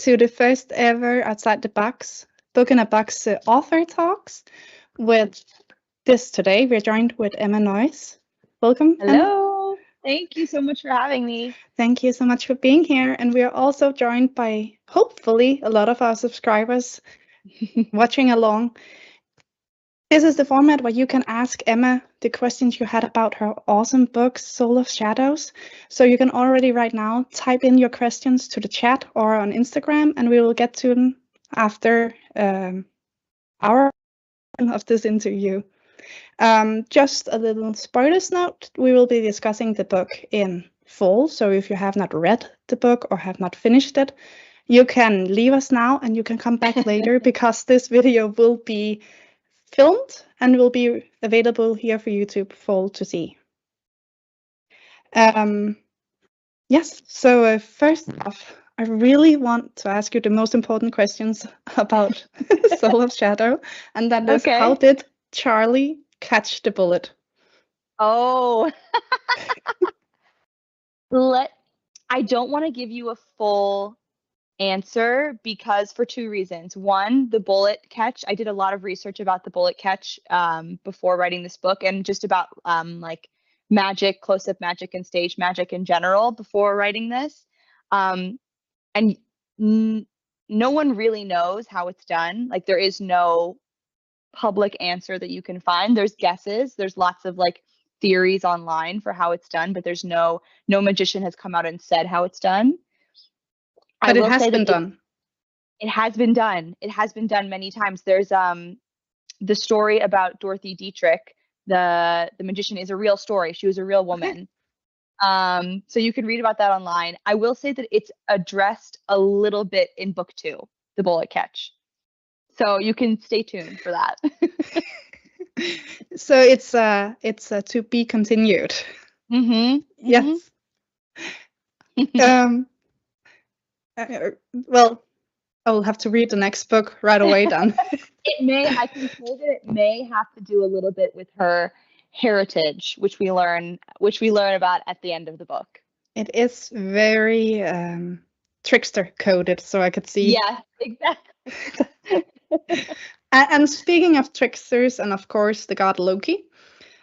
to the first ever Outside the Box Book in a Box author talks with this today. We're joined with Emma Noyes. Welcome, Emma. Hello. Thank you so much for having me. Thank you so much for being here. And we are also joined by, hopefully, a lot of our subscribers watching along. This is the format where you can ask Emma the questions you had about her awesome book, Soul of Shadows. So you can already right now type in your questions to the chat or on Instagram, and we will get to them after our of this interview. Just a little spoilers note, we will be discussing the book in full. So if you have not read the book or have not finished it, you can leave us now and you can come back later because this video will be filmed and will be available here for YouTube for all to see. Yes, so first off, I really want to ask you the most important questions about Soul of Shadow, and that is, how did Charlie catch the bullet? Oh, I don't want to give you a full answer because for two reasons. One, the bullet catch. I did a lot of research about the bullet catch before writing this book, and just about like magic, close-up magic, and stage magic in general before writing this. And no one really knows how it's done. Like, there is no public answer that you can find. There's guesses. There's lots of like theories online for how it's done, but there's no magician has come out and said how it's done. But it has been done. It has been done. It has been done many times. There's the story about Dorothy Dietrich. The magician is a real story. She was a real woman. So you can read about that online. I will say that it's addressed a little bit in book 2, The Bullet Catch. So you can stay tuned for that. So it's to be continued. Mm-hmm. Yes. Well, I will have to read the next book right away then. I can say that it may have to do a little bit with her heritage, which we learn about at the end of the book. It is very trickster coded, so I could see. Yeah, exactly. And speaking of tricksters, and of course the god Loki,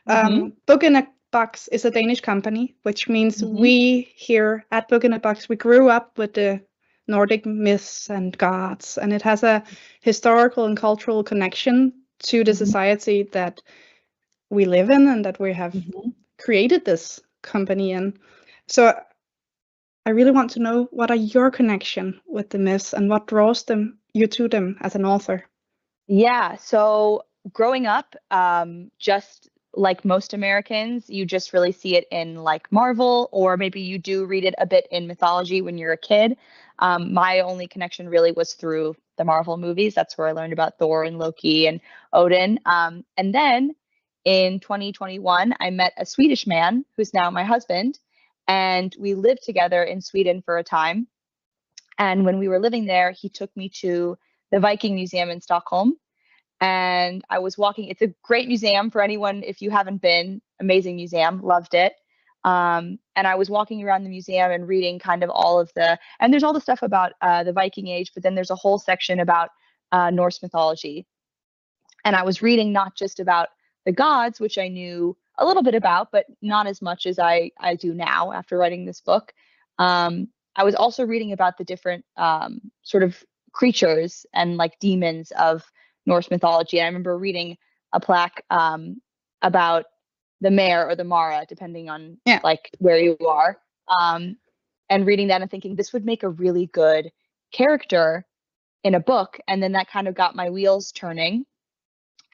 Book in a Box is a Danish company, which means we here at Book in a Box, we grew up with the Nordic myths and gods, and it has a historical and cultural connection to the society that we live in and that we have created this company in. So I really want to know, what are your connection with the myths and what draws you to them as an author? Yeah, so growing up, just like most Americans, you just really see it in like Marvel, or maybe you do read it a bit in mythology when you're a kid. My only connection really was through the Marvel movies. That's where I learned about Thor and Loki and Odin. And then in 2021, I met a Swedish man who's now my husband, and we lived together in Sweden for a time. And when we were living there, he took me to the Viking Museum in Stockholm. And I was walking. It's a great museum for anyone if you haven't been. Amazing museum, loved it. And I was walking around the museum and reading kind of and there's all the stuff about the Viking Age, but then there's a whole section about Norse mythology. And I was reading not just about the gods, which I knew a little bit about, but not as much as I do now after writing this book. I was also reading about the different sort of creatures and like demons of Norse mythology. And I remember reading a plaque about the mare or the Mara, depending on like where you are, and reading that and thinking this would make a really good character in a book. And then that kind of got my wheels turning.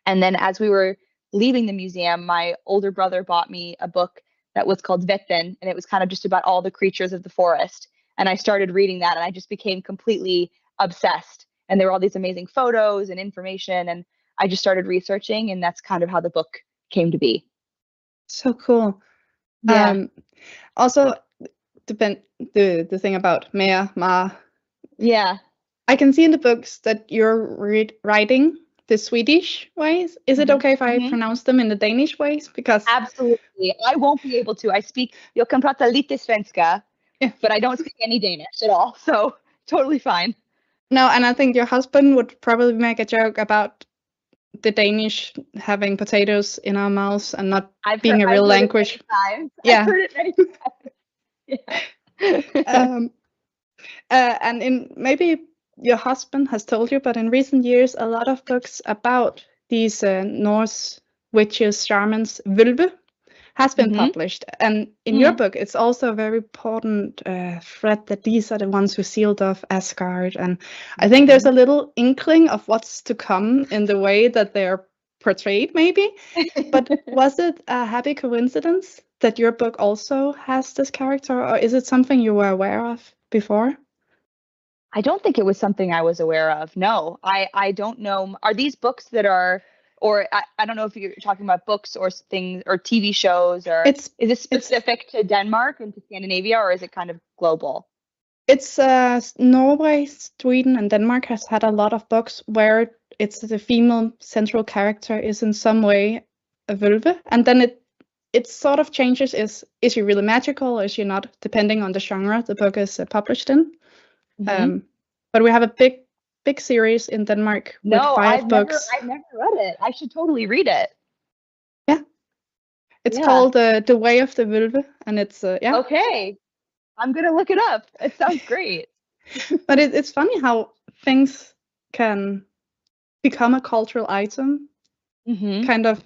And then as we were leaving the museum, my older brother bought me a book that was called Vätten, and it was kind of just about all the creatures of the forest. And I started reading that, and I just became completely obsessed. And there were all these amazing photos and information, and I just started researching, and that's kind of how the book came to be. So cool. Yeah. Also, the thing about Mea, Ma. Yeah. I can see in the books that you're writing the Swedish ways. Is it okay if I pronounce them in the Danish ways? Because absolutely, I won't be able to. Jag kan prata lite svenska, but I don't speak any Danish at all, so totally fine. No, and I think your husband would probably make a joke about the Danish having potatoes in our mouths and not being a real I've heard it language. many times. I've Yeah. heard it many times. Yeah. And in maybe your husband has told you, but in recent years, a lot of books about these Norse witches, shamans, Völve, has been published. And in your book, it's also a very important thread that these are the ones who sealed off Asgard. And I think there's a little inkling of what's to come in the way that they're portrayed, maybe. But was it a happy coincidence that your book also has this character, or is it something you were aware of before? I don't think it was something I was aware of. No, I don't know. Are these books that are, or I don't know if you're talking about books or things or TV shows, or is it specific to Denmark and to Scandinavia, or is it kind of global? It's Norway, Sweden, and Denmark has had a lot of books where it's the female central character is in some way a vulva, and then it sort of changes. Is she really magical, or is she not, depending on the genre the book is published in. But we have a big series in Denmark with 5 books. I've never read it. I should totally read it. Yeah, it's called The Way of the Vulva, and it's yeah. Okay, I'm gonna look it up. It sounds great. But it's funny how things can become a cultural item, kind of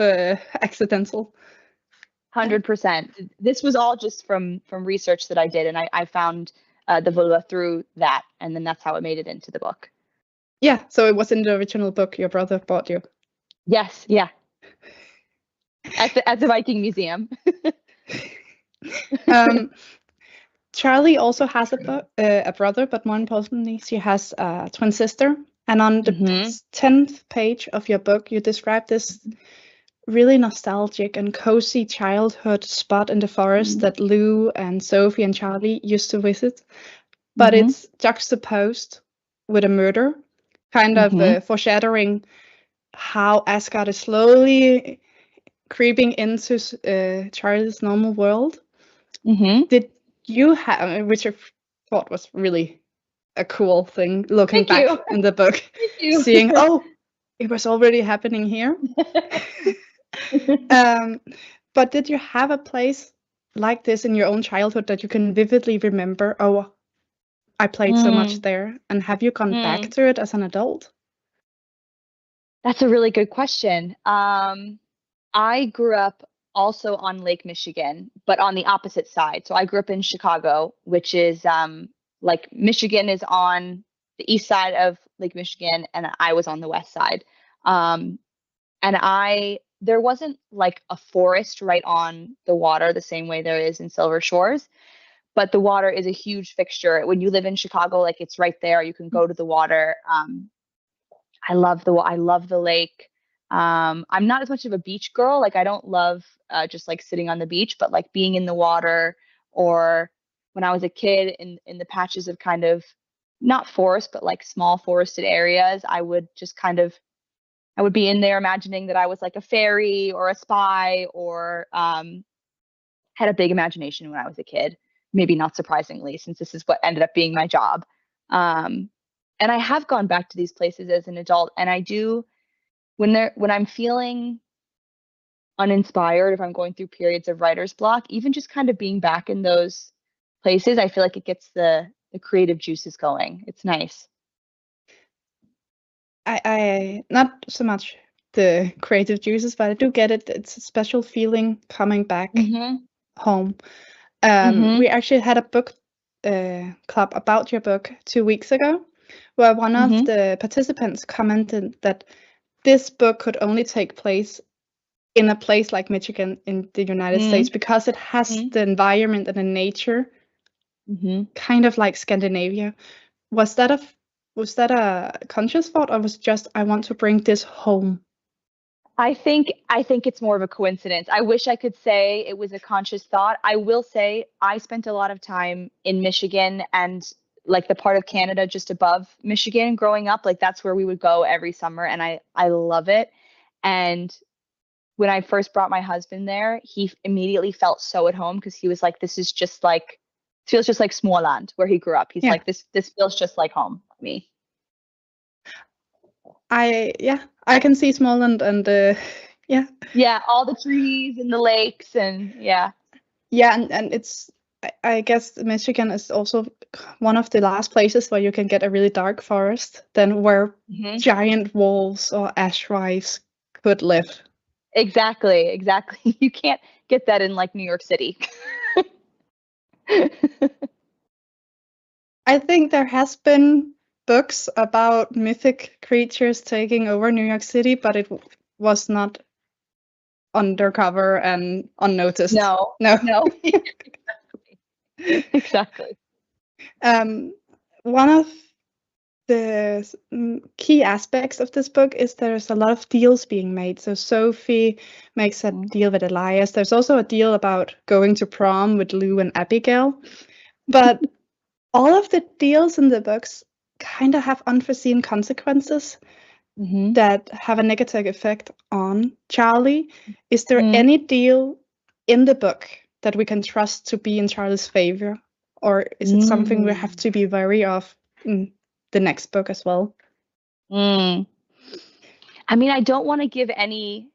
accidental. 100%. This was all just from research that I did, and I found the vulva through that, and then that's how it made it into the book. Yeah, so it was in the original book your brother bought you. Yes, yeah. At the Viking Museum. Charlie also has a brother, but more importantly, she has a twin sister. And on the 10th page of your book, you describe this really nostalgic and cozy childhood spot in the forest that Lou and Sophie and Charlie used to visit. But it's juxtaposed with a murder, kind of foreshadowing how Asgard is slowly creeping into Charlie's normal world. Did you have, which I thought was really a cool thing, looking back in the book, seeing, oh, it was already happening here. But did you have a place like this in your own childhood that you can vividly remember? Oh, I played so much there. And have you gone back to it as an adult? That's a really good question. I grew up also on Lake Michigan, but on the opposite side. So I grew up in Chicago, which is like Michigan is on the east side of Lake Michigan, and I was on the west side. And there wasn't like a forest right on the water the same way there is in Silver Shores, but the water is a huge fixture. When you live in Chicago, like it's right there. You can go to the water. I love the lake. I'm not as much of a beach girl. Like I don't love just like sitting on the beach, but like being in the water, or when I was a kid in the patches of kind of not forest, but like small forested areas, I would be in there imagining that I was like a fairy or a spy, or had a big imagination when I was a kid. Maybe not surprisingly, since this is what ended up being my job. And I have gone back to these places as an adult, and I do when I'm feeling uninspired, if I'm going through periods of writer's block, even just kind of being back in those places, I feel like it gets the creative juices going. It's nice. I not so much the creative juices, but I do get it. It's a special feeling coming back home. We actually had a book club about your book 2 weeks ago, where one of the participants commented that this book could only take place in a place like Michigan in the United States because it has the environment and the nature, kind of like Scandinavia. Was that a conscious thought, or was it just I want to bring this home? I think it's more of a coincidence. I wish I could say it was a conscious thought. I will say I spent a lot of time in Michigan and like the part of Canada just above Michigan growing up. Like that's where we would go every summer, and I love it. And when I first brought my husband there, he immediately felt so at home because he was like, this is just like, feels just like Småland where he grew up. He's like, this feels just like home for me. I can see Småland and yeah. Yeah, all the trees and the lakes and yeah. Yeah, and it's I guess Michigan is also one of the last places where you can get a really dark forest than where Mhm. giant wolves or ash wives could live. Exactly. You can't get that in like New York City. I think there has been books about mythic creatures taking over New York City, but it was not undercover and unnoticed. No. No. No. Exactly. One of the key aspects of this book is there's a lot of deals being made. So Sophie makes a deal with Elias. There's also a deal about going to prom with Lou and Abigail. But all of the deals in the books kind of have unforeseen consequences that have a negative effect on Charlie. Is there any deal in the book that we can trust to be in Charlie's favor? Or is it something we have to be wary of in the next book as well? I mean, I don't want to give any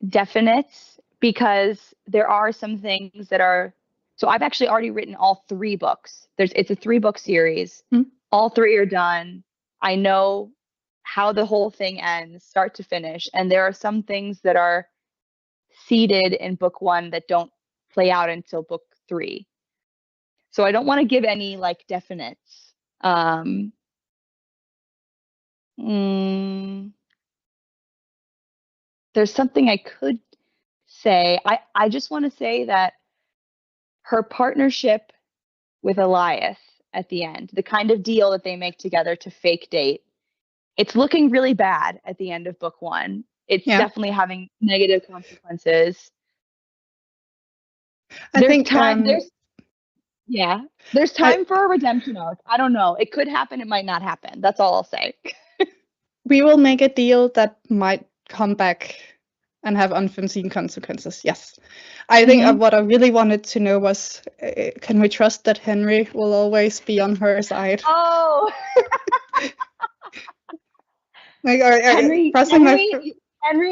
definites because there are some things that are. So I've actually already written all 3 books. It's a 3-book series. All 3 are done. I know how the whole thing ends, start to finish, and there are some things that are seeded in book 1 that don't play out until book 3. So I don't want to give any like definites. There's something I could say. I just want to say that her partnership with Elias at the end, the kind of deal that they make together to fake date, it's looking really bad at the end of book 1. It's definitely having negative consequences. There's time for a redemption arc. I don't know. It could happen. It might not happen. That's all I'll say. We will make a deal that might come back and have unforeseen consequences. Yes. I think what I really wanted to know was, can we trust that Henry will always be on her side? Oh. Like, Henry,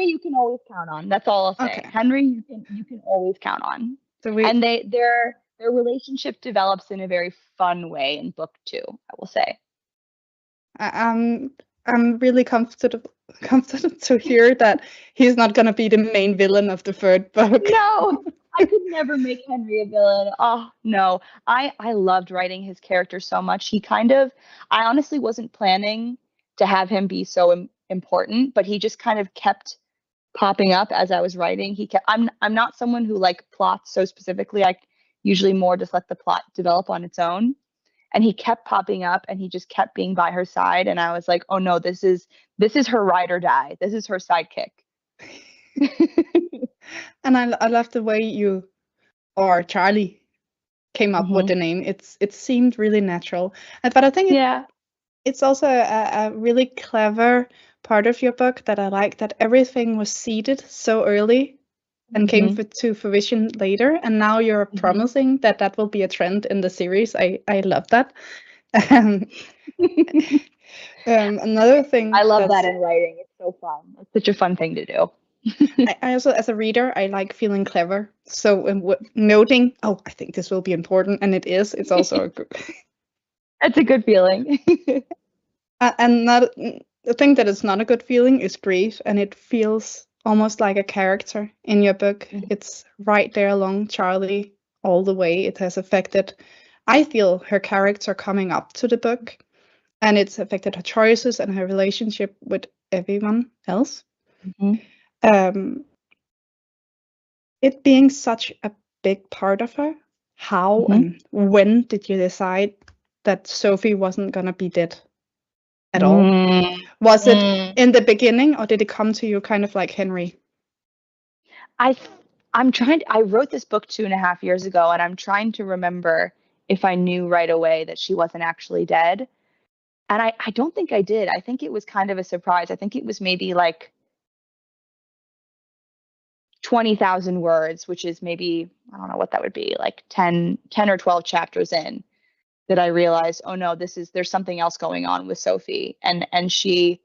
you can always count on. That's all I'll say. Okay. Henry, you can always count on. So and their relationship develops in a very fun way in book 2, I will say. I'm really comforted to hear that he's not going to be the main villain of the 3rd book. No, I could never make Henry a villain. Oh, no. I loved writing his character so much. I honestly wasn't planning to have him be so important, but he just kind of kept popping up as I was writing. I'm not someone who like plots so specifically. I usually more just let the plot develop on its own. And he kept popping up and he just kept being by her side. And I was like, oh no, this is her ride or die. This is her sidekick. And I love the way Charlie came up with the name. It seemed really natural. But I think it's also a really clever part of your book that I like, that everything was seeded so early and came to fruition later, and now you're promising that will be a trend in the series. I love that. Another thing, I love that in writing. It's so fun. It's such a fun thing to do. I also, as a reader, I like feeling clever. So noting, I think this will be important, and it is. It's also a good. It's a good feeling. And the thing that is not a good feeling is grief, and it feels almost like a character in your book. It's right there along Charlie all the way. It has affected, I feel, her character coming up to the book, and it's affected her choices and her relationship with everyone else. It being such a big part of her, how and when did you decide that Sophie wasn't going to be dead at all? Was it in the beginning, or did it come to you kind of like Henry? I wrote this book 2.5 years ago, and I'm trying to remember if I knew right away that she wasn't actually dead. And I don't think I did. I think it was kind of a surprise. I think it was maybe like 20,000 words, which is maybe, I don't know what that would be, like 10 or 12 chapters in, that I realized, oh no, there's something else going on with Sophie. And she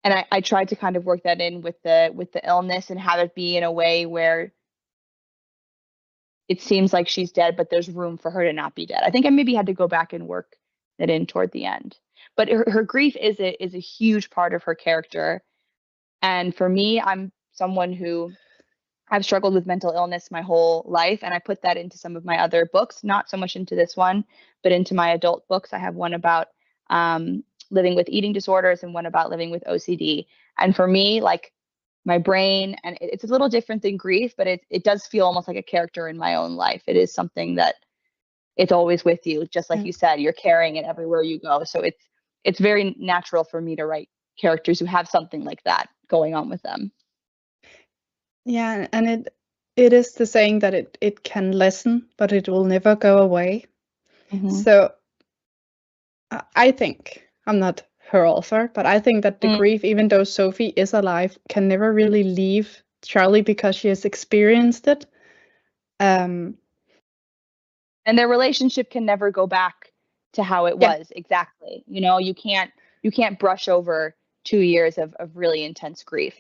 And I tried to kind of work that in with the illness and have it be in a way where it seems like she's dead, but there's room for her to not be dead. I think I maybe had to go back and work that in toward the end. But her grief is a huge part of her character. And for me, I'm someone who I've struggled with mental illness my whole life, and I put that into some of my other books, not so much into this one, but into my adult books. I have one about living with eating disorders and one about living with OCD. And for me, like my brain, and it's a little different than grief, but it does feel almost like a character in my own life. It is something that it's always with you, just like you said, you're carrying it everywhere you go. So it's very natural for me to write characters who have something like that going on with them. Yeah, and it is the saying that it can lessen, but it will never go away. Mm-hmm. So I think, I'm not her author, but I think that the grief, even though Sophie is alive, can never really leave Charlie because she has experienced it. And their relationship can never go back to how it was. Exactly. You know, you can't brush over 2 years of really intense grief.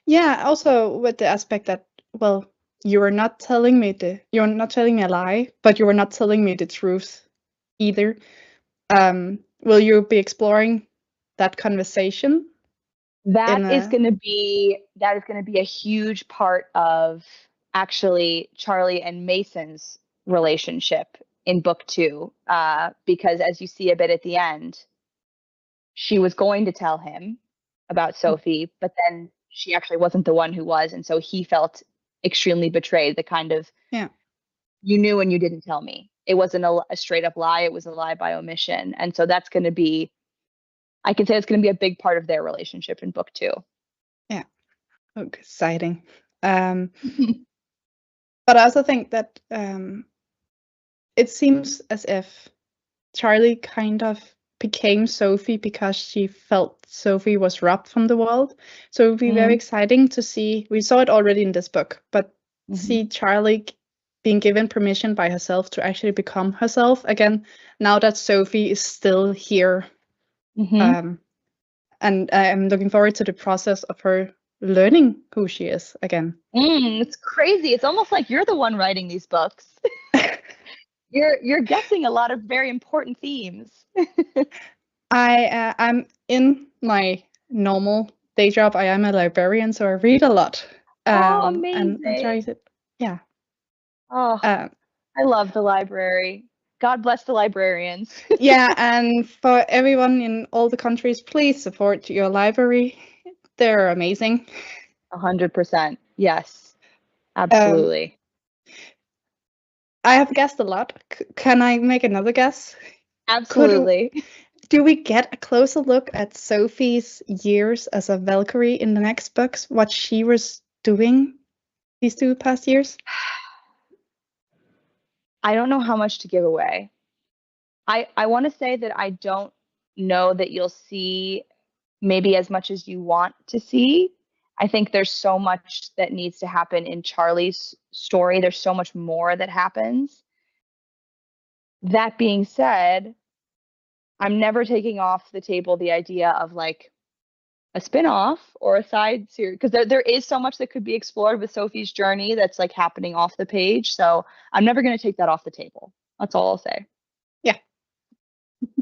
Yeah, also with the aspect that, well, you're not telling me a lie, but you are not telling me the truth either. Will you be exploring that conversation? That is going to be a huge part of actually Charlie and Mason's relationship in book 2, because as you see a bit at the end, she was going to tell him about Sophie, but then she actually wasn't the one who was, and so he felt extremely betrayed. The kind of, you knew and you didn't tell me. It wasn't a straight up lie; it was a lie by omission, and so that's going to be, I can say, it's going to be a big part of their relationship in book 2. Yeah, exciting. But I also think that it seems as if Charlie kind of became Sophie because she felt Sophie was robbed from the world. So it would be very exciting to see. We saw it already in this book, but see Charlie being given permission by herself to actually become herself again. Now that Sophie is still here, and I'm looking forward to the process of her learning who she is again. It's crazy. It's almost like you're the one writing these books. You're guessing a lot of very important themes. I'm in my normal day job. I am a librarian, so I read a lot. Amazing! And try to, yeah. I love the library. God bless the librarians. Yeah, and for everyone in all the countries, please support your library. They're amazing. 100%. Yes, absolutely. I have guessed a lot. Can I make another guess? Absolutely. Do we get a closer look at Sophie's years as a Valkyrie in the next books? What she was doing these 2 past years? I don't know how much to give away. I want to say that I don't know that you'll see maybe as much as you want to see. I think there's so much that needs to happen in Charlie's story. There's so much more that happens. That being said, I'm never taking off the table the idea of like a spin-off or a side series, because there is so much that could be explored with Sophie's journey that's like happening off the page. So I'm never going to take that off the table. That's all I'll say. Yeah.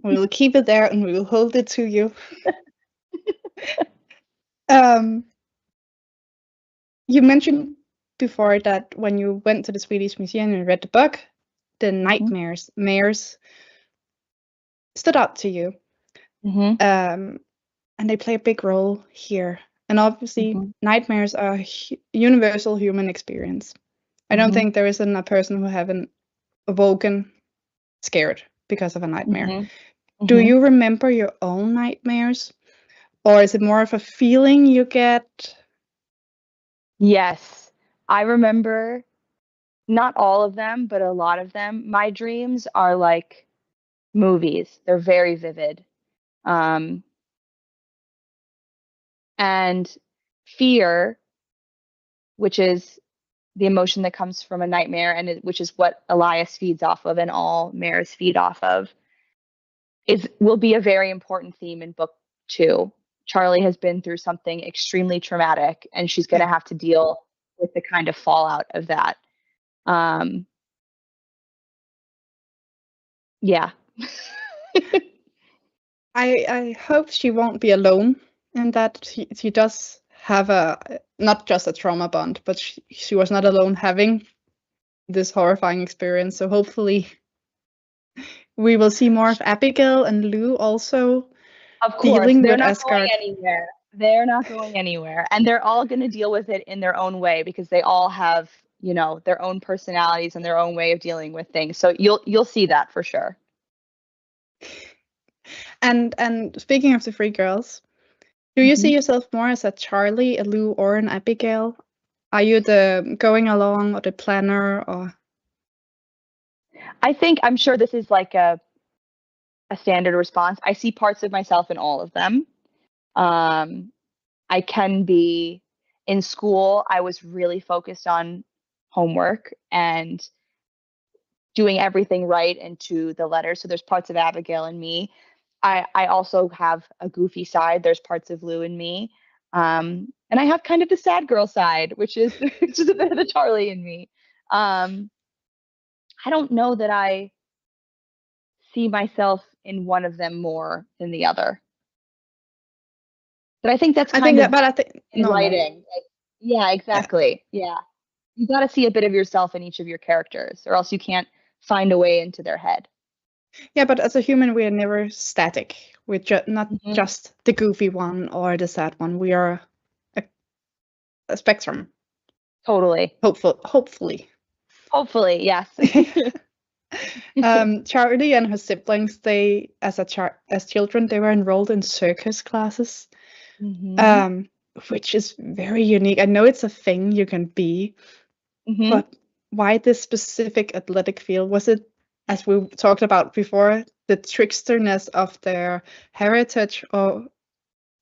We will keep it there and we will hold it to you. You mentioned before that when you went to the Swedish Museum and read the book, the nightmares stood out to you. And they play a big role here. And obviously, nightmares are a universal human experience. I don't think there isn't a person who haven't awoken scared because of a nightmare. Do you remember your own nightmares? Or is it more of a feeling you get? Yes, I remember not all of them, but a lot of them. My dreams are like movies. They're very vivid. And fear, which is the emotion that comes from a nightmare, and which is what Elias feeds off of and all mares feed off of, will be a very important theme in book 2. Charlie has been through something extremely traumatic, and she's going to have to deal with the kind of fallout of that. Yeah. I hope she won't be alone in that. She does have not just a trauma bond, but she was not alone having this horrifying experience. So hopefully we will see more of Abigail and Lou also. Of course, dealing they're with not Asgard. going anywhere. They're not going anywhere, and they're all going to deal with it in their own way because they all have, their own personalities and their own way of dealing with things. So you'll see that for sure. And speaking of the three girls, do you see yourself more as a Charlie, a Lou, or an Abigail? Are you the going along or the planner, or? I'm sure this is like a standard response. I see parts of myself in all of them. I can be in school. I was really focused on homework and doing everything right and to the letter. So there's parts of Abigail in me. I also have a goofy side. There's parts of Lou in me. And I have kind of the sad girl side, which is a bit of the Charlie in me. I don't know that I see myself in one of them more than the other. But I think that's kind of writing. Yeah, exactly. Yeah. You got to see a bit of yourself in each of your characters, or else you can't find a way into their head. Yeah, but as a human, we are never static. We're not just the goofy one or the sad one. We are a spectrum. Totally. Hopefully. Hopefully, yes. Charlie and her siblings, they as children, they were enrolled in circus classes, which is very unique. I know it's a thing you can be, but why this specific athletic field? Was it, as we talked about before, the tricksterness of their heritage, or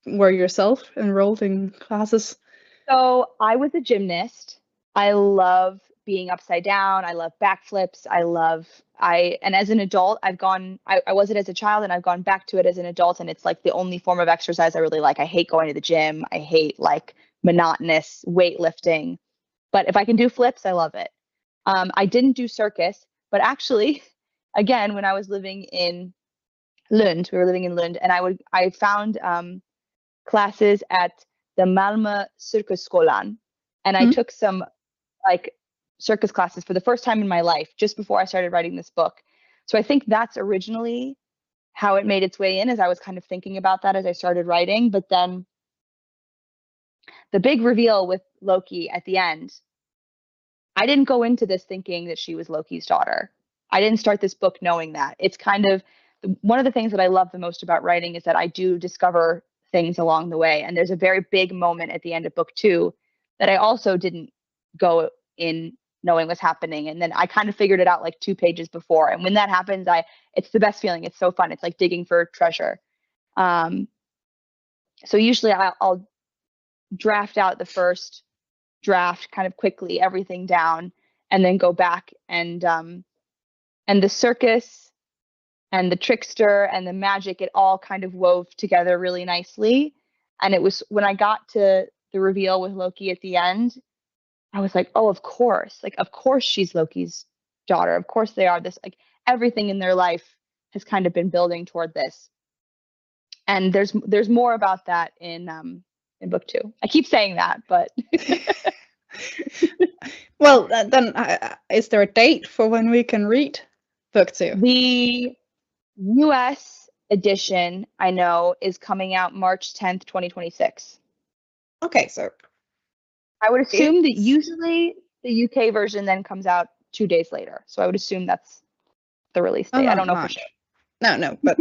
were you yourself enrolled in classes? So I was a gymnast. I love being upside down. I love backflips. And as an adult, I was it as a child and I've gone back to it as an adult. And it's like the only form of exercise I really like. I hate going to the gym. I hate like monotonous weightlifting, but if I can do flips, I love it. I didn't do circus, but actually, again, when I was living in Lund, we were living in Lund, and I found classes at the Malmö Cirkusskolan, and I took some like circus classes for the first time in my life just before I started writing this book. So I think that's originally how it made its way in, as I was kind of thinking about that as I started writing. But then the big reveal with Loki at the end, I didn't go into this thinking that she was Loki's daughter. I didn't start this book knowing that. It's kind of one of the things that I love the most about writing is that I do discover things along the way. And there's a very big moment at the end of book 2 that I also didn't go in knowing what's happening. And then I kind of figured it out like 2 pages before. And when that happens, it's the best feeling. It's so fun. It's like digging for treasure. So usually I'll draft out the first draft kind of quickly, everything down, and then go back and the circus and the trickster and the magic, it all kind of wove together really nicely. And it was when I got to the reveal with Loki at the end, I was like, oh, of course she's Loki's daughter. Of course they are. This, like, everything in their life has kind of been building toward this. And there's more about that in book 2. I keep saying that, but well, then is there a date for when we can read book 2? The US edition, I know, is coming out March 10th, 2026. Okay, so I would assume that usually the UK version then comes out 2 days later. So I would assume that's the release date. I don't know March. for sure. No, but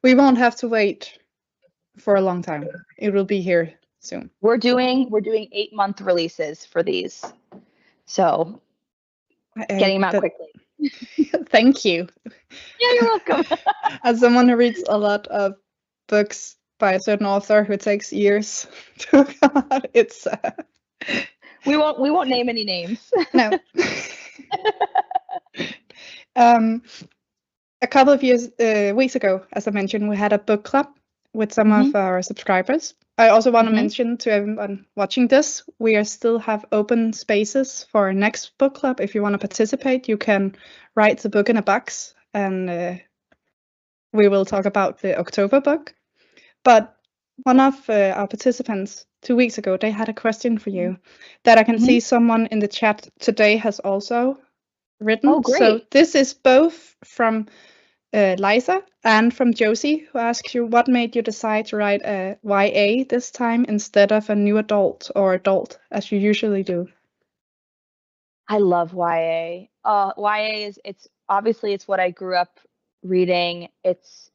we won't have to wait for a long time. It will be here soon. We're doing 8-month releases for these. So getting them out quickly. Thank you. Yeah, you're welcome. As someone who reads a lot of books by a certain author who takes years to come out, it's we won't name any names. No. A couple of weeks ago, as I mentioned, we had a book club with some of our subscribers. I also want to Mhm. mention to everyone watching this, we are still have open spaces for our next book club. If you want to participate, you can write the book in a box, and we will talk about the October book. But one of our participants 2 weeks ago, they had a question for you that I can Mhm. see someone in the chat today has also written. Oh, So great. this is both from Liza and from Josie, who asks you, what made you decide to write a YA this time instead of a new adult or adult, as you usually do? I love YA. YA is it's obviously it's what I grew up reading. It's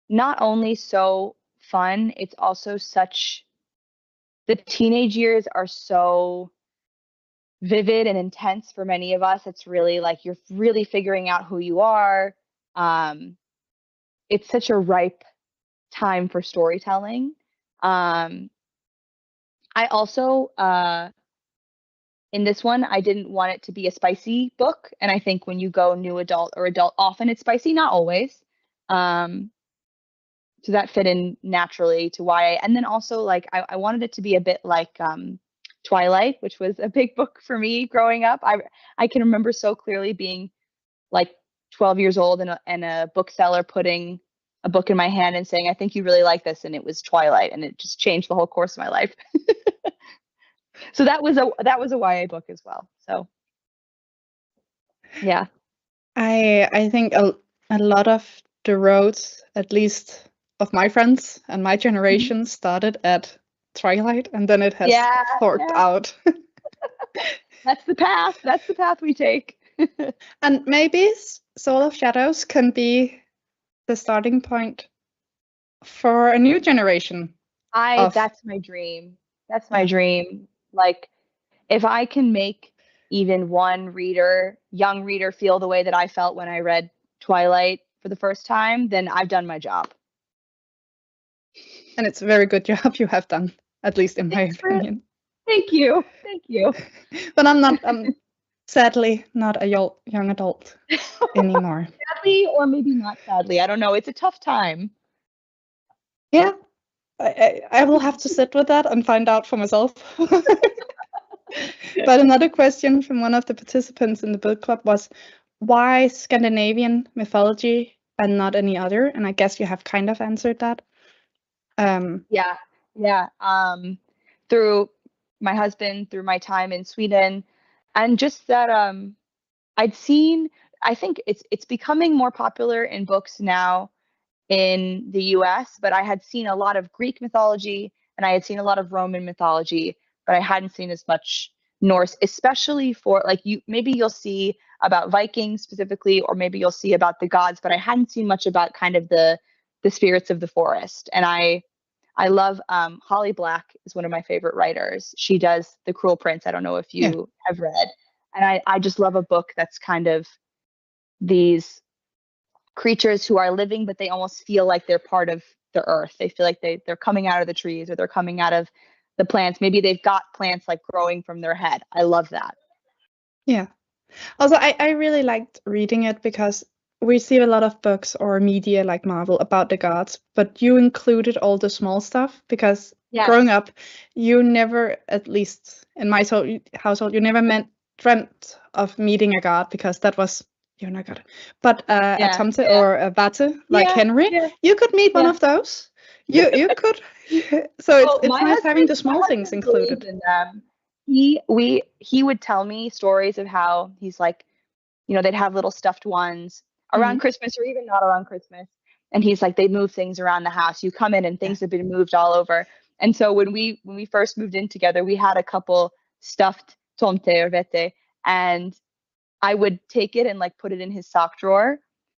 not only so fun, it's also such the teenage years are so vivid and intense for many of us. It's really like you're really figuring out who you are. Um, it's such a ripe time for storytelling. Um, I also in this one, I didn't want it to be a spicy book, and I think when you go new adult or adult, often it's spicy, not always. Um, so that fit in naturally to YA, and then also like I wanted it to be a bit like Twilight, which was a big book for me growing up. I can remember so clearly being like 12 years old and a bookseller putting a book in my hand and saying, "I think you really like this," and it was Twilight, and it just changed the whole course of my life. So that was a YA book as well. So yeah. I think a lot of the roads, at least of my friends and my Mhm. generation, started at Twilight, and then it has Yeah, forked yeah. out. That's the path. That's the path we take. And maybe Soul of Shadows can be the starting point for a new generation I of, That's my dream. That's my yeah. dream. Like if I can make even one young reader feel the way that I felt when I read Twilight for the first time, then I've done my job. And it's a very good job you have done, at least in my Thanks for opinion. Thank you. Thank you. But I'm sadly not a young adult anymore. Sadly, or maybe not sadly. I don't know. It's a tough time. Yeah, I will have to sit with that and find out for myself. But another question from one of the participants in the book club was, why Scandinavian mythology and not any other? And I guess you have kind of answered that. Yeah. Yeah. Through my husband, through my time in Sweden, and just that I'd seen I think it's becoming more popular in books now in the US, but I had seen a lot of Greek mythology and I had seen a lot of Roman mythology, but I hadn't seen as much Norse, especially for like maybe you'll see about Vikings specifically, or maybe you'll see about the gods, but I hadn't seen much about kind of the spirits of the forest. And I love Holly Black is one of my favorite writers. She does The Cruel Prince. I don't know if Yeah, you have read. And I just love a book that's kind of these creatures who are living, but they almost feel like they're part of the earth. They feel like they're coming out of the trees or they're coming out of the plants. Maybe they've got plants like growing from their head. I love that. yeah. Also, I really liked reading it because we see a lot of books or media like Marvel about the gods, but you included all the small stuff because growing Yes. up, you never, at least in my household, you never dreamt of meeting a god because that was, you're not god. But a Yeah. Tante Yeah. or a Vate, like Yeah. Henry, Yeah. you could meet one Yeah. of those. You could. So Oh, it's nice having the small my things husband believes included. in them. He would tell me stories of how he's like, they'd have little stuffed ones around Mm. Christmas or even not around Christmas. And he's like, they move things around the house. You come in and Yeah. things have been moved all over. And so when we first moved in together, we had a couple stuffed tomte or vete, and I would take it and like put it in his sock drawer.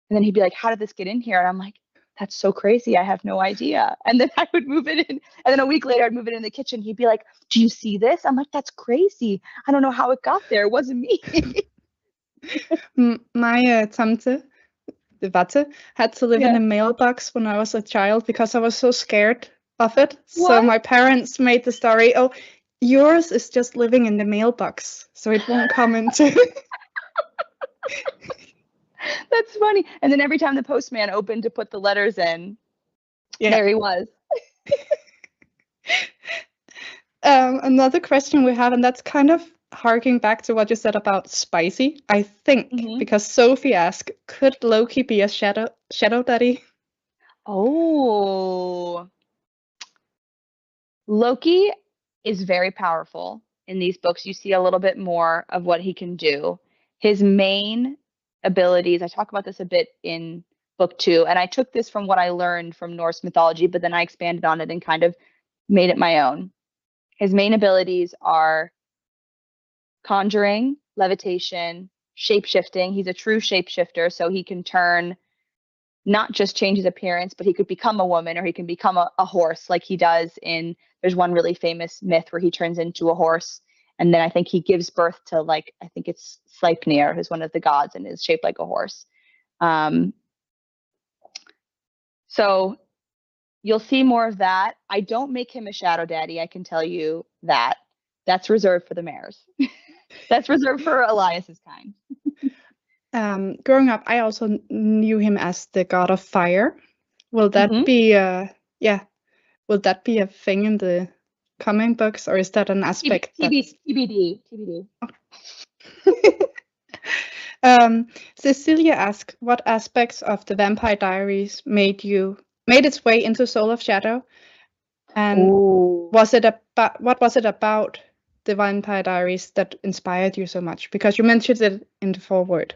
And then he'd be like, how did this get in here? And I'm like, that's so crazy. I have no idea. And then I would move it in. And then a week later, I'd move it in the kitchen. He'd be like, do you see this? I'm like, that's crazy. I don't know how it got there. It wasn't me. My Tante, the Vate, had to live in Yeah. a mailbox when I was a child because I was so scared of it. So What? my parents made the story, oh, yours is just living in the mailbox, so it won't come into. That's funny. And then every time the postman opened to put the letters in, Yeah. there he was. Another question we have, and that's kind of harking back to what you said about spicy, I think, because Sophie asked, could Loki be a shadow daddy? Oh, Loki is very powerful in these books. You see a little bit more of what he can do. His main abilities, I talk about this a bit in book 2, and I took this from what I learned from Norse mythology, but then I expanded on it and kind of made it my own. His main abilities are conjuring, levitation, shape-shifting. He's a true shapeshifter, so he can turn, not just change his appearance, but he could become a woman or he can become a horse like he does there's one really famous myth where he turns into a horse. And then I think he gives birth to, like, I think it's Sleipnir, who's one of the gods and is shaped like a horse. So you'll see more of that. I don't make him a shadow daddy. I can tell you that. That's reserved for the mares. That's reserved for Elias's kind. Growing up, I also knew him as the god of fire. Will that be will that be a thing in the coming books, or is that an aspect? TBD. Cecilia asked, what aspects of the Vampire Diaries made its way into Soul of Shadow? And what was it about the Vampire Diaries that inspired you so much? Because you mentioned it in the foreword.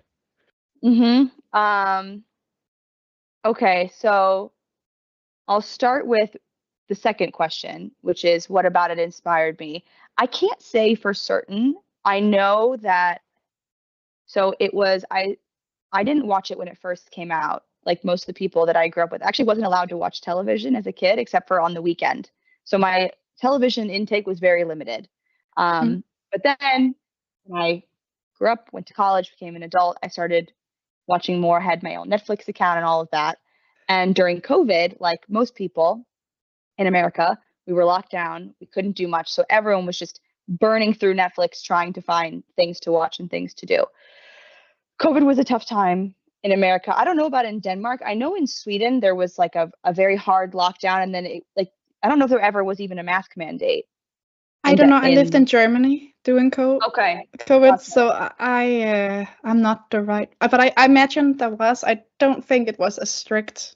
Okay, so I'll start with the second question, which is what about it inspired me? I can't say for certain. I know that, so it was, I didn't watch it when it first came out. Like most of the people that I grew up with, actually wasn't allowed to watch television as a kid except for on the weekend. So my television intake was very limited. But then when I grew up, went to college, became an adult, I started watching more, had my own Netflix account and all of that. And during COVID, like most people in America, we were locked down. We couldn't do much. So everyone was just burning through Netflix trying to find things to watch and things to do. COVID was a tough time in America. I don't know about in Denmark. I know in Sweden there was like a very hard lockdown, and then I don't know if there ever was even a mask mandate. I don't know. I lived in Germany during COVID. Okay. So I'm not the right, but I imagine there was. I don't think it was as strict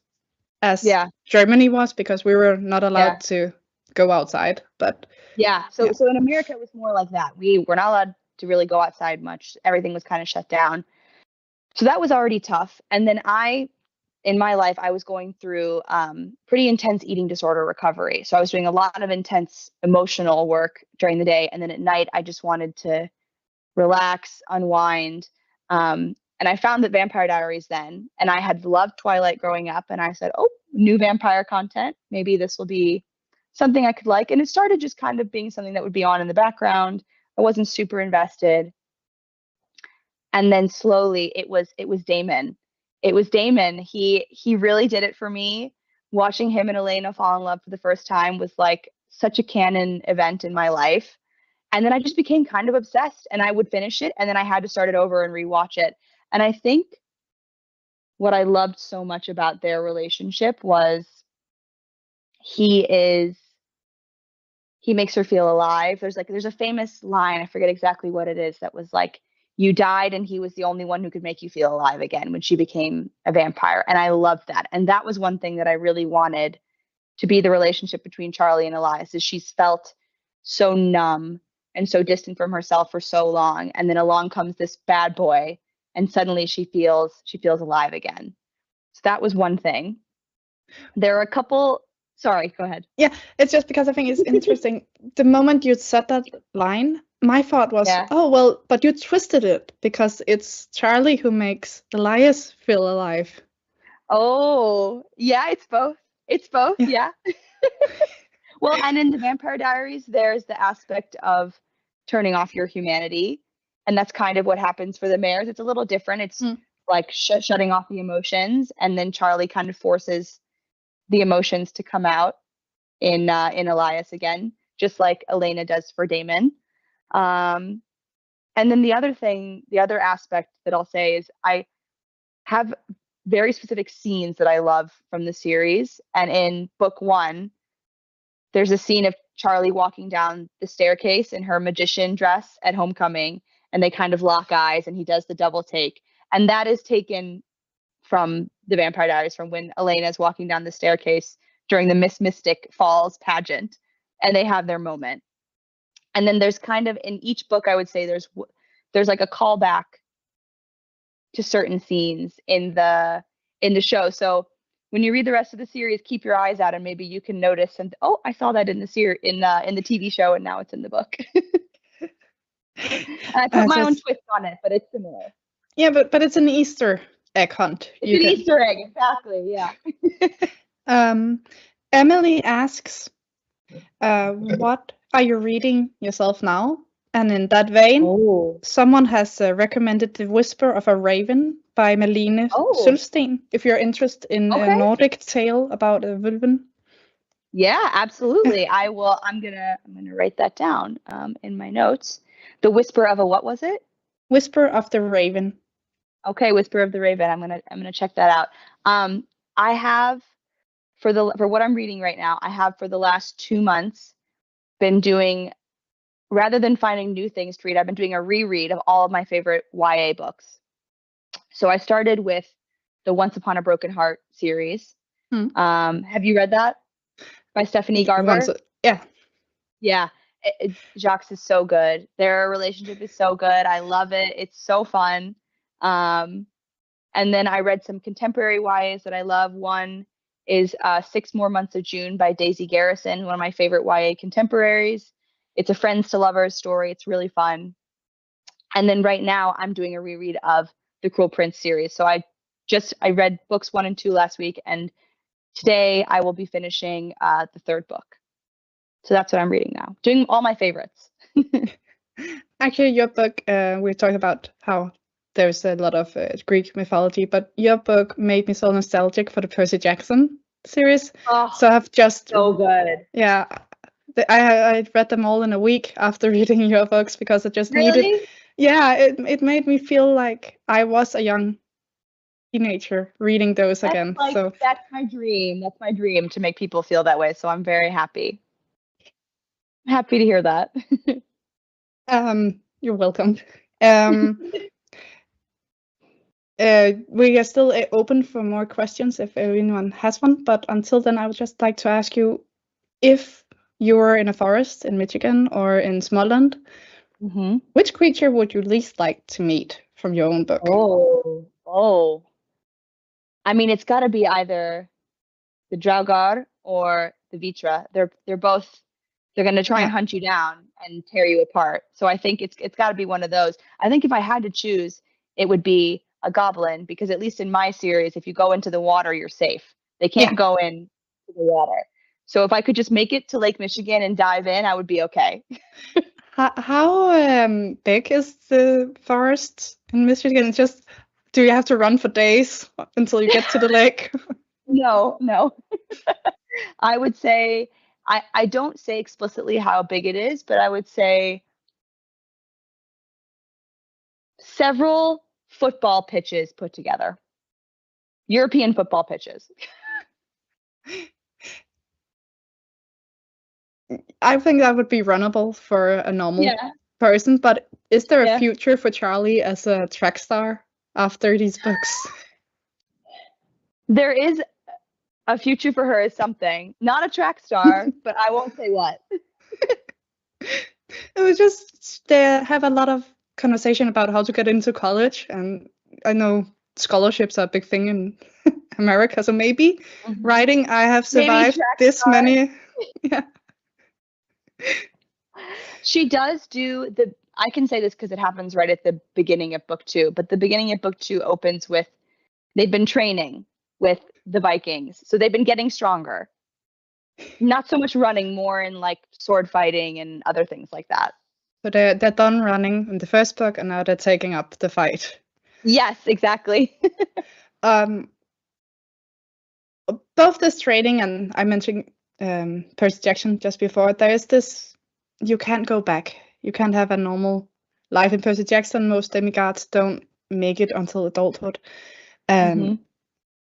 as Germany was, because we were not allowed to go outside. But so in America it was more like that. We were not allowed to really go outside much. Everything was kind of shut down. So that was already tough. And then in my life, I was going through pretty intense eating disorder recovery. So I was doing a lot of intense emotional work during the day. And then at night, I just wanted to relax, unwind. And I found that Vampire Diaries then, and I had loved Twilight growing up. And I said, oh, new vampire content. Maybe this will be something I could like. And it started just kind of being something that would be on in the background. I wasn't super invested. And then slowly it was Damon. It was Damon. He really did it for me. Watching him and Elena fall in love for the first time was like such a canon event in my life. And then I just became kind of obsessed, and I would finish it and then I had to start it over and rewatch it. And I think what I loved so much about their relationship was he makes her feel alive. There's a famous line, I forget exactly what it is, that was like, you died and he was the only one who could make you feel alive again when she became a vampire. And I loved that. And that was one thing that I really wanted to be the relationship between Charlie and Elias, is she's felt so numb and so distant from herself for so long. And then along comes this bad boy and suddenly she feels alive again. So that was one thing. There are a couple. Sorry, go ahead. Yeah, it's just because I think it's interesting. The moment you said that line, my thought was, oh, well, but you twisted it because it's Charlie who makes Elias feel alive. Oh, yeah, it's both. It's both, yeah. Well, and in the Vampire Diaries, there's the aspect of turning off your humanity. And that's kind of what happens for the mares. It's a little different. It's like shutting off the emotions. And then Charlie kind of forces the emotions to come out in Elias again, just like Elena does for Damon. And then the other aspect that I'll say is I have very specific scenes that I love from the series. And in book 1, there's a scene of Charlie walking down the staircase in her magician dress at homecoming, and they kind of lock eyes, and he does the double take. And that is taken from the Vampire Diaries, from when Elena is walking down the staircase during the Miss Mystic Falls pageant, and they have their moment. And then there's kind of, in each book, I would say there's like a callback to certain scenes in the show. So when you read the rest of the series, keep your eyes out, and maybe you can notice, and oh, I saw that in the TV show, and now it's in the book. And I put my own twist on it, but it's similar. Yeah, but it's an Easter egg hunt. It's an Easter egg, exactly. Yeah. Emily asks, what are you reading yourself now? And in that vein, someone has recommended The Whisper of a Raven by Malene Sølvsten, if you're interested in a Nordic tale about a Vulven. Yeah, absolutely. I will. I'm gonna write that down in my notes. The Whisper of a, what was it? Whisper of the Raven. Okay, Whisper of the Raven. I'm gonna check that out. I have for what I'm reading right now, I have for the last 2 months been doing, rather than finding new things to read, I've been doing a reread of all of my favorite YA books. So I started with the Once Upon a Broken Heart series. Have you read that? By Stephanie Garber? Yeah. Jacques is so good. Their relationship is so good. I love it. It's so fun. And then I read some contemporary YAs that I love. One is 6 More Months of June by Daisy Garrison, one of my favorite YA contemporaries. It's a friends to lovers story. It's really fun. And then right now I'm doing a reread of the Cruel Prince series. So I read books 1 and 2 last week, and today I will be finishing the 3rd book. So that's what I'm reading now. Doing all my favorites. Actually, your book, we talked about how there's a lot of Greek mythology, but your book made me so nostalgic for the Percy Jackson series. Oh, so I've just so good. Yeah, I read them all in a week after reading your books, because I just needed. Yeah, it made me feel like I was a young teenager reading those again. So that's my dream. That's my dream, to make people feel that way. So I'm very happy. Happy to hear that. You're welcome. We are still open for more questions if anyone has one, but until then, I would just like to ask you, if you were in a forest in Michigan or in Småland, which creature would you least like to meet from your own book? Oh. I mean, it's got to be either the Draugr or the Vitra. They're both. They're going to try and hunt you down and tear you apart. So I think it's got to be one of those. I think if I had to choose, it would be a goblin, because at least in my series, if you go into the water, you're safe. They can't go into the water. So if I could just make it to Lake Michigan and dive in, I would be okay. How big is the forest in Michigan? Do you have to run for days until you get to the lake? No. I would say, I don't say explicitly how big it is, but I would say several football pitches put together. European football pitches. I think that would be runnable for a normal person, but is there a future for Charlie as a track star after these books? There is a future for her as something. Not a track star, but I won't say what. It was just, they have a lot of conversation about how to get into college, and I know scholarships are a big thing in America, so maybe writing I have survived this star. Many. She does do I can say this because it happens right at the beginning of book 2, but the beginning of book 2 opens with, they've been training with the Vikings, so they've been getting stronger. Not so much running, more in like sword fighting and other things like that. So they're done running in the first book, and now they're taking up the fight. Yes, exactly. Both this training, and I mentioned Percy Jackson just before, there is this, you can't go back. You can't have a normal life in Percy Jackson. Most demigods don't make it until adulthood. And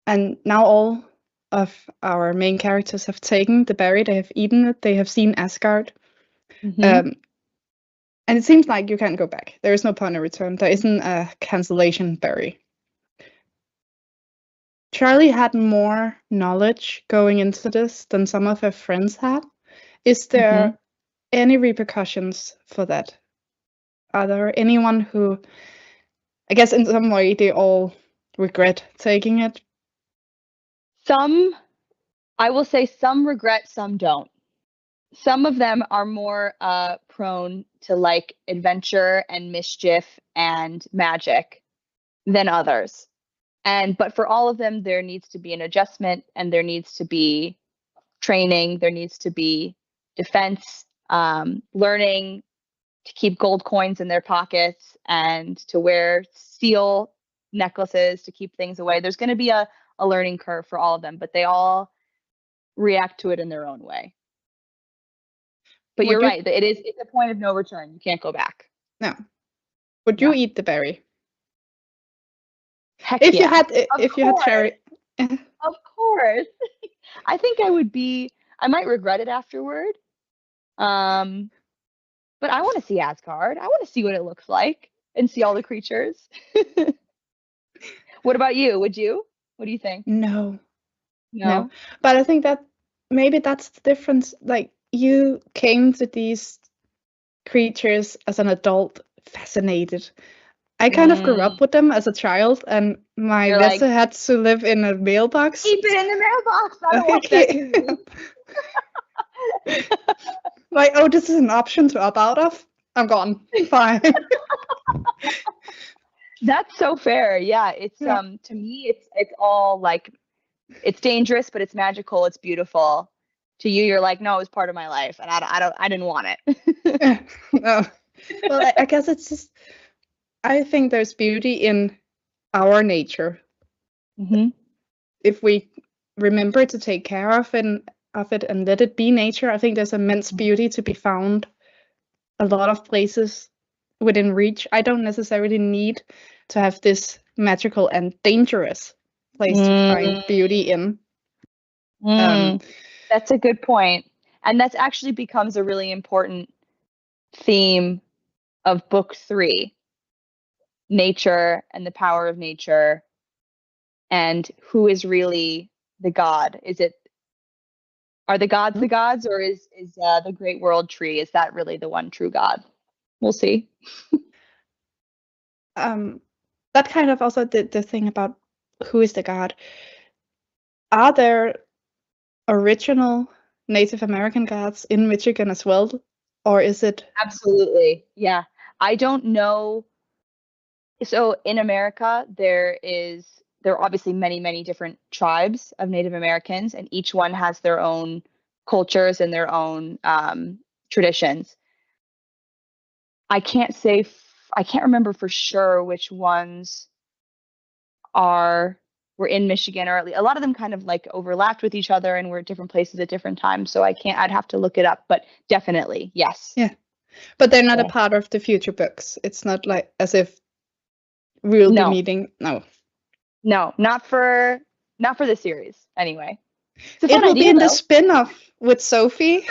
now all of our main characters have taken the berry, they have eaten it, they have seen Asgard. Mhm. And it seems like you can't go back. There is no point of return. There isn't a cancellation berry. Charlie had more knowledge going into this than some of her friends had. Is there any repercussions for that? Are there anyone who, I guess in some way, they all regret taking it? I will say some regret, some don't. Some of them are more prone to like adventure and mischief and magic than others. But for all of them, there needs to be an adjustment, and there needs to be training. There needs to be defense, learning to keep gold coins in their pockets and to wear seal necklaces to keep things away. There's going to be a learning curve for all of them, but they all react to it in their own way. But you're right. It's a point of no return. You can't go back. No. Would you eat the berry? Heck if yeah. you had cherry. Of course. I think I might regret it afterward. But I want to see Asgard. I want to see what it looks like and see all the creatures. What about you? Would you? What do you think? No. But I think that maybe that's the difference. Like, you came to these creatures as an adult, fascinated. I kind of grew up with them as a child, and my vessel had to live in a mailbox. Keep it in the mailbox. I don't want that. Like, oh, this is an option to opt out of? I'm gone. Fine. That's so fair. Yeah, it's to me it's all like, it's dangerous, but it's magical, it's beautiful. To you, you're like, no, it was part of my life, and I didn't want it. No. Well, I guess it's just, I think there's beauty in our nature. If we remember to take care of it and let it be nature, I think there's immense beauty to be found a lot of places within reach. I don't necessarily need to have this magical and dangerous place to find beauty in. That's a good point. And that actually becomes a really important theme of book 3, nature and the power of nature, and who is really the god. Are the gods the gods, or is the great world tree, is that really the one true god? We'll see. That kind of also the thing about who is the god. Are there original Native American gods in Michigan as well, or is it? Absolutely, yeah. I don't know. So in America, there are obviously many different tribes of Native Americans, and each one has their own cultures and their own traditions. I can't remember for sure which ones were in Michigan, or at least a lot of them kind of like overlapped with each other and were at different places at different times. So I'd have to look it up, but definitely, yes. Yeah. But they're not a part of the future books. It's not like as if we'll be meeting. No, not for the series anyway. It will be in the spin-off with Sophie.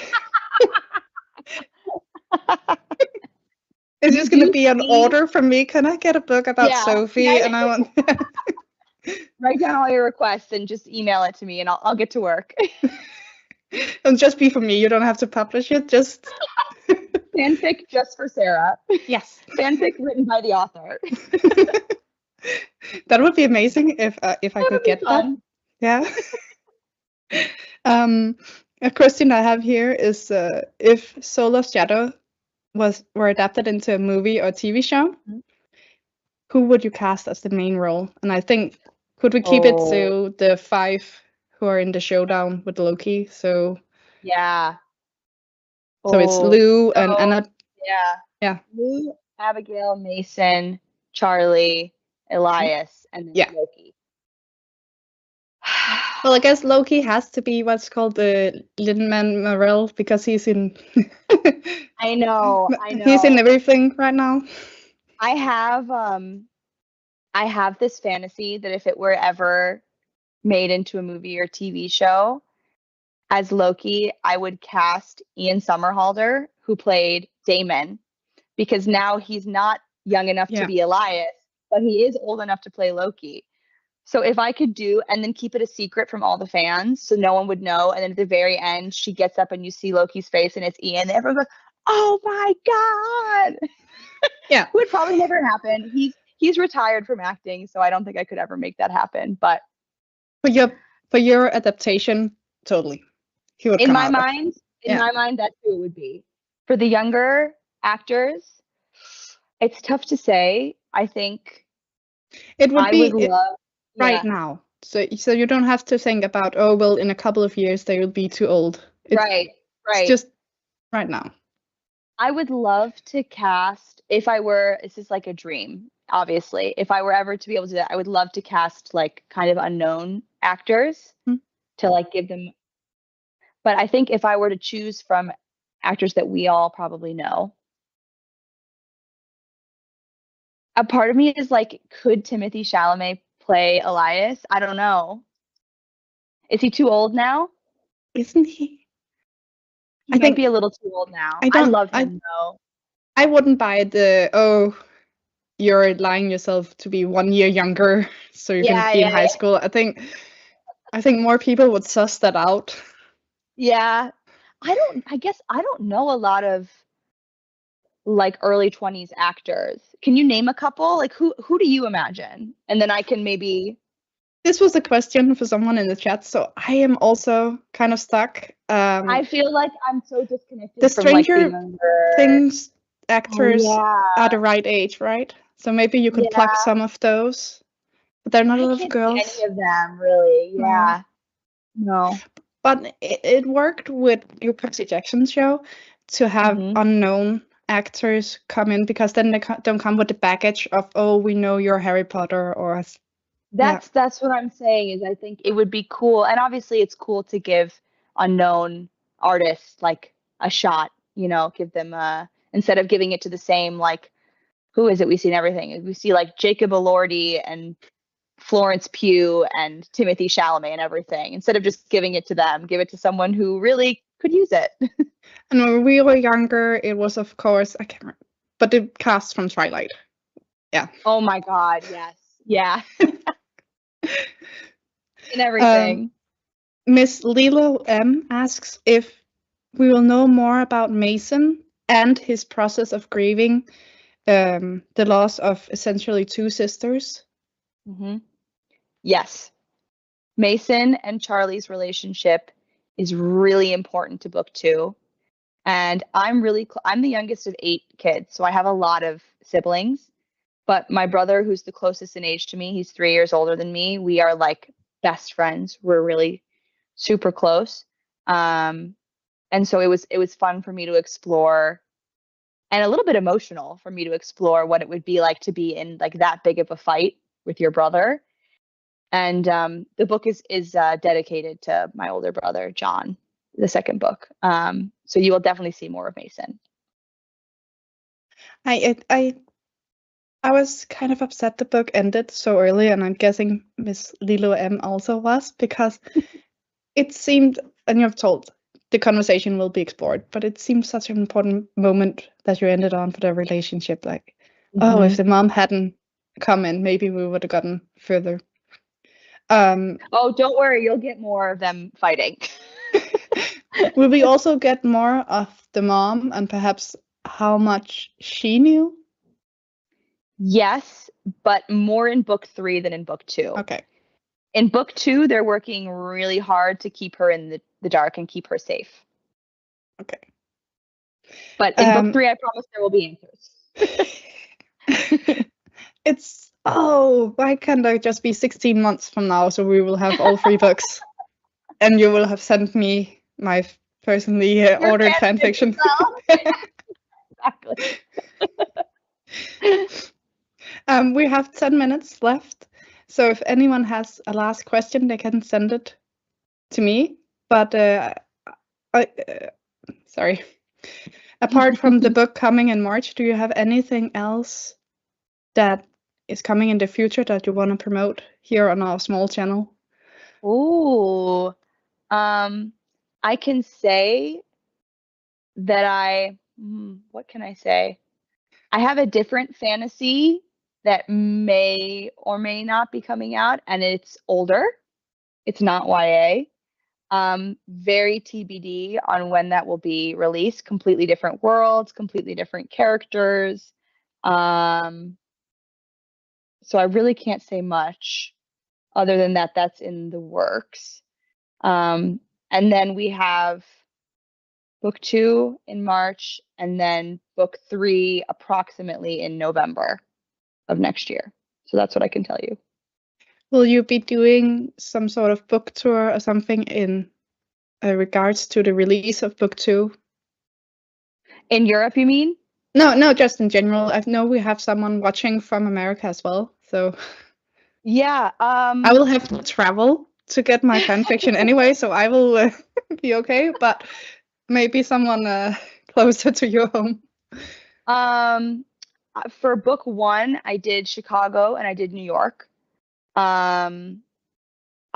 It's just going to be an order from me. Can I get a book about Sophie? Yeah. And I want. Write down all your requests and just email it to me, and I'll get to work. It'll just be for me. You don't have to publish it. Just fanfic just for Sarah. Yes. Fanfic written by the author. That would be amazing if I could get that. Yeah. A question I have here is if Soul of Shadow were adapted into a movie or TV show, who would you cast as the main role? And I think, could we keep it to the 5 who are in the showdown with Loki? So yeah. So it's Lou and Anna. Yeah. Lou, Abigail, Mason, Charlie, Elias, and then Loki. Well, I guess Loki has to be what's called the Lin-Man Morel, because he's in. I know. He's in everything right now. I have this fantasy that if it were ever made into a movie or TV show as Loki, I would cast Ian Somerhalder, who played Damon, because now he's not young enough to be Elias, but he is old enough to play Loki. So if I could do, and then keep it a secret from all the fans so no one would know, and then at the very end, she gets up and you see Loki's face and it's Ian, and everyone goes, oh my God. Yeah. Would probably never happen. He's retired from acting, so I don't think I could ever make that happen. But for your adaptation, totally. He would in my mind, that's who it would be. For the younger actors, it's tough to say. I think it would be love right now. So you don't have to think about, oh, well, in a couple of years they will be too old. Right. It's just right now. I would love to cast, if I were, this is like a dream, obviously. If I were ever to be able to do that, I would love to cast like kind of unknown actors to like give them. But I think if I were to choose from actors that we all probably know, a part of me is like, could Timothée Chalamet play Elias? I don't know. Is he too old now? Isn't he? He might be a little too old now. I love him though. I wouldn't buy you're lying yourself to be 1 year younger so you can be in high school. I think more people would suss that out. Yeah. I guess I don't know a lot of like early 20s actors. Can you name a couple? Like who do you imagine? And then I can maybe. This was a question for someone in the chat, so I am also kind of stuck. I feel like I'm so disconnected the from Stranger like the younger Things actors are the right age, right? So maybe you could pluck some of those. But they're not a lot of girls. I can't see any of them, really. Yeah. No. But it worked with your Percy Jackson show to have unknown actors come in, because then they don't come with the baggage of, oh, we know you're Harry Potter or. That's what I'm saying, is I think it would be cool. And obviously it's cool to give unknown artists like a shot, you know, give them instead of giving it to the same, like, who is it we see in everything? We see like Jacob Elordi and Florence Pugh and Timothée Chalamet and everything. Instead of just giving it to them, give it to someone who really could use it. And when we were younger, it was, of course, I can't remember, but the cast from Twilight. Yeah. Oh my God, yes. Yeah. And everything. Miss Lilo M asks if we will know more about Mason and his process of grieving the loss of essentially two sisters. Yes. Mason and Charlie's relationship is really important to book 2. And I'm the youngest of 8 kids, so I have a lot of siblings. But my brother, who's the closest in age to me, he's 3 years older than me. We are like best friends. We're really super close. And so it was fun for me to explore, and a little bit emotional for me to explore what it would be like to be in like that big of a fight with your brother. And the book is dedicated to my older brother, John, the second book. So you will definitely see more of Mason. I was kind of upset the book ended so early, and I'm guessing Miss Lilo M also was, because it seemed, and you've told the conversation will be explored, but it seemed such an important moment that you ended on for the relationship. Like, oh, if the mom hadn't come in, maybe we would have gotten further. Oh, don't worry, you'll get more of them fighting. Will we also get more of the mom and perhaps how much she knew? Yes, but more in book 3 than in book 2. Okay. In book 2, they're working really hard to keep her in the dark and keep her safe. Okay. But in book 3, I promise there will be answers. Why can't I just be 16 months from now so we will have all 3 books and you will have sent me my personally ordered fan fiction? Exactly. We have 10 minutes left, so if anyone has a last question, they can send it to me. But sorry. Apart from the book coming in March, do you have anything else that is coming in the future that you want to promote here on our small channel? Ooh. I can say that what can I say? I have a different fantasy that may or may not be coming out, and it's older. It's not YA. Very TBD on when that will be released. Completely different worlds, completely different characters. So I really can't say much other than that that's in the works. And then we have book 2 in March, and then book 3 approximately in November of next year. So that's what I can tell you. Will you be doing some sort of book tour or something in regards to the release of book 2? In Europe, you mean? No, just in general. I know we have someone watching from America as well, so Yeah. I will have to travel to get my fan fiction anyway, so I will be okay. But maybe someone closer to your home. For book 1, I did Chicago and I did New York.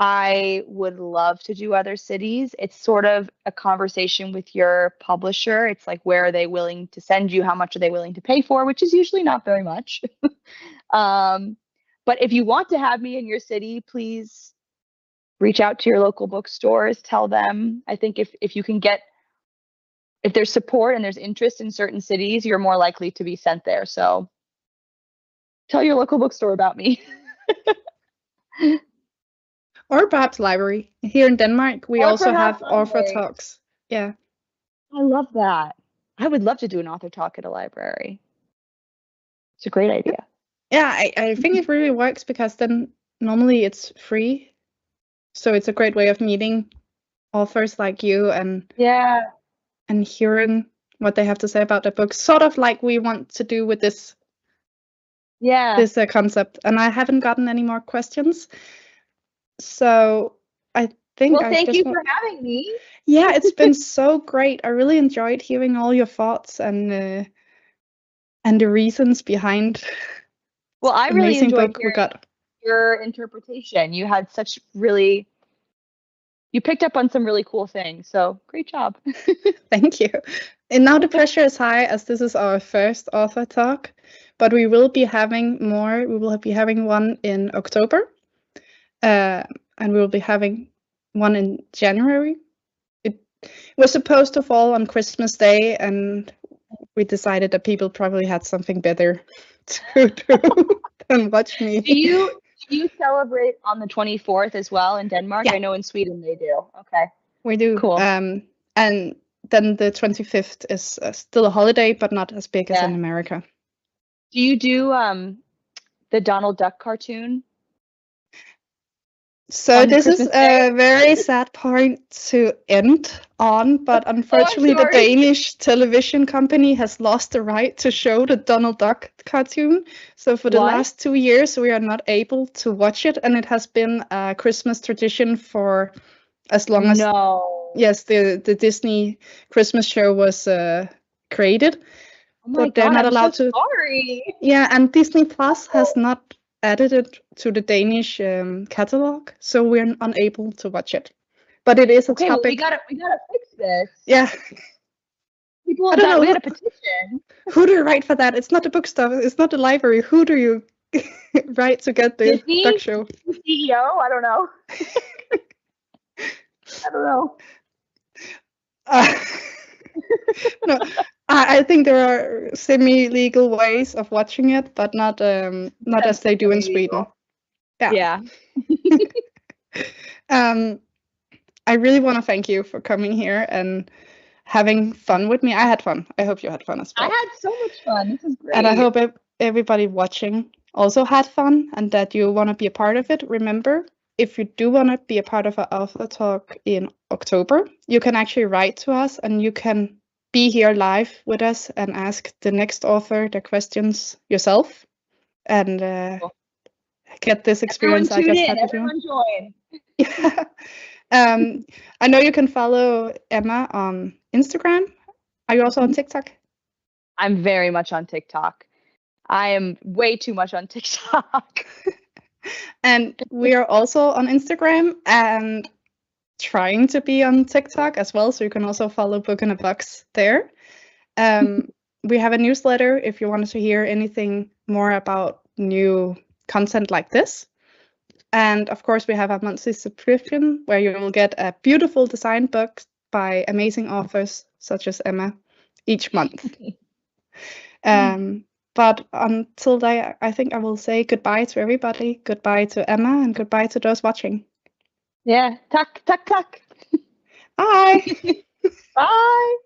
I would love to do other cities. It's sort of a conversation with your publisher. It's like, where are they willing to send you? How much are they willing to pay for? Which is usually not very much. But if you want to have me in your city, please reach out to your local bookstores. Tell them. I think if you can get, if there's support and there's interest in certain cities, you're more likely to be sent there. So tell your local bookstore about me. Or perhaps library. Here in Denmark, we Or also have perhaps author library. talks. Yeah. I love that. I would love to do an author talk at a library. It's a great idea. Yeah, I think it really works because then normally it's free. So it's a great way of meeting authors like you and hearing what they have to say about the book. Sort of like we want to do with this concept. And I haven't gotten any more questions. So I think thank you for having me. Yeah, it's been so great. I really enjoyed hearing all your thoughts and the reasons behind. Well, I really amazing enjoyed book we got. Your interpretation. You had you picked up on some really cool things. So great job. Thank you. And now the pressure is high as this is our first author talk, but we will be having more. We will be having one in October, and we will be having one in January. It was supposed to fall on Christmas Day, and we decided that people probably had something better to do than watch me. Do you celebrate on the 24th as well in Denmark? Yeah. I know in Sweden they do. Okay. We do. Cool. And then the 25th is still a holiday, but not as big as in America. Do you do the Donald Duck cartoon? So this is a very sad point to end on, but unfortunately the Danish television company has lost the right to show the Donald Duck cartoon. So for the last 2 years, we are not able to watch it, and it has been a Christmas tradition for as long as the Disney Christmas show was created. Oh my God, I'm so sorry. Yeah, and Disney Plus has not added it to the Danish catalog, so we're unable to watch it. But it is a topic. Well, we gotta fix this. Yeah. People have that. We had a petition. Who do you write for that? It's not the bookstore. It's not the library. Who do you write to get the duck show? CEO? I don't know. I don't know. No, I think there are semi-legal ways of watching it, but not as they do in Sweden. Yeah. I really want to thank you for coming here and having fun with me. I had fun. I hope you had fun as well. I had so much fun. This is great. And I hope everybody watching also had fun and that you want to be a part of it. Remember, if you do want to be a part of our author talk in October, you can actually write to us and you can be here live with us and ask the next author the questions yourself and get this experience. Everyone join. Yeah. I know you can follow Emma on Instagram. Are you also on TikTok? I'm very much on TikTok. I am way too much on TikTok. And we are also on Instagram and trying to be on TikTok as well. So you can also follow Book in a Box there. We have a newsletter if you wanted to hear anything more about new content like this. And of course, we have a monthly subscription where you will get a beautiful design book by amazing authors such as Emma each month. But until then, I think I will say goodbye to everybody. Goodbye to Emma and goodbye to those watching. Yeah. Tack, tack, tack. Bye. Bye.